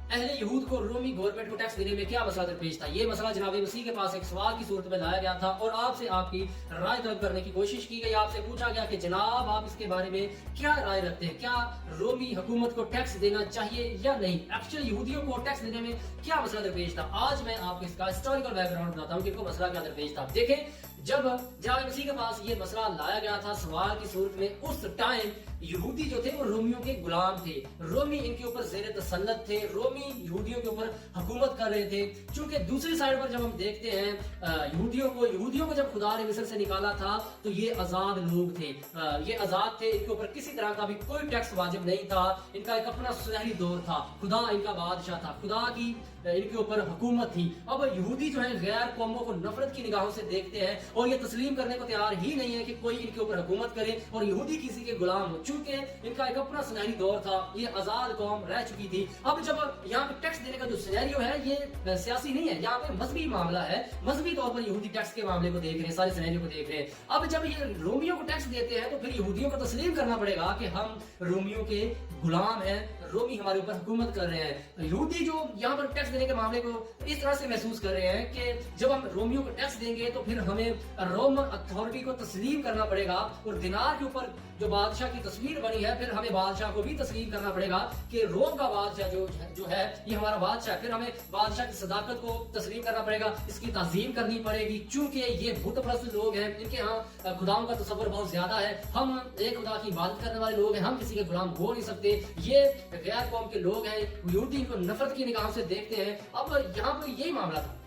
अहले यहूद को रोमी गवर्नमेंट को टैक्स देने में क्या मसला दरपेश था। ये मसला जनाब मसीह के पास एक सवाल की सूरत में लाया गया था और आपसे आपकी राय तलब करने की कोशिश की गई। आपसे पूछा गया कि जनाब आप इसके बारे में क्या राय रखते हैं, क्या रोमी हुकूमत को टैक्स देना चाहिए या नहीं। एक्चुअल यहूदियों को टैक्स देने में क्या मसला दरपेश था। आज मैं आपको इसका हिस्टोरिकल बैकग्राउंड बताता हूँ कि इनको मसला क्या दरपेश था। देखें, जब जनाब मसीह के पास ये मसला लाया गया था सवाल की सूरत में, उस टाइम यहूदी जो थे वो रोमियों के गुलाम थे। रोमी इनके ऊपर ज़ेर तसल्लुत थे, रोमी यहूदियों के ऊपर हुकूमत कर रहे थे। चूंकि दूसरी साइड पर जब हम देखते हैं यहूदियों को जब खुदा ने मिस्र से निकाला था तो ये आजाद लोग थे, ये आजाद थे, इनके ऊपर किसी तरह का भी कोई टैक्स वाजिब नहीं था। इनका एक अपना सुनहरी दौर था, खुदा इनका बादशाह था, खुदा की इनके ऊपर हुकूमत थी। अब यहूदी जो है गैर कौमों को नफरत की निगाहों से देखते हैं और ये तस्लीम करने को तैयार ही नहीं है कि कोई इनके ऊपर हुकूमत करे और यहूदी किसी के गुलाम हो। चूंकि इनका एक अपना सुनहरी दौर था, ये आजाद कौम रह चुकी थी। अब जब यहाँ पे टैक्स देने का जो सिनेरियो है ये सियासी नहीं है, यहाँ पे मजहबी मामला है। मजहबी तौर पर यहूदी टैक्स के मामले को देख रहे हैं, सारे सिनेरियो को देख रहे हैं। अब जब ये रोमियों को टैक्स देते हैं तो फिर यहूदियों को तस्लीम करना पड़ेगा कि हम रोमियों के गुलाम हैं, रोमी हमारे ऊपर हुकूमत कर रहे हैं। यहूदी जो यहाँ पर टैक्स देने के मामले को इस तरह से महसूस कर रहे हैं कि जब हम रोमियों को टैक्स देंगे तो फिर हमें रोमन अथॉरिटी को तस्लीम करना पड़ेगा और दिनार के ऊपर जो बादशाह की तस्वीर बनी है फिर हमें बादशाह को भी तस्लीम करना पड़ेगा कि रोम का बादशाह जो है ये हमारा बादशाह है। फिर हमें बादशाह की सदाकत को तस्लीम करना पड़ेगा, इसकी ताजीम करनी पड़ेगी। चूंकि ये बुत परस्त लोग हैं, इनके यहाँ खुदाओं का तसव्वुर बहुत ज्यादा है। हम एक खुदा की इबादत करने वाले लोग हैं, हम किसी के गुलाम हो नहीं सकते। ये गैर कौम के लोग हैं, यहूदी इनको नफरत की निगाहों से देखते हैं। अब यहाँ पर यही मामला था।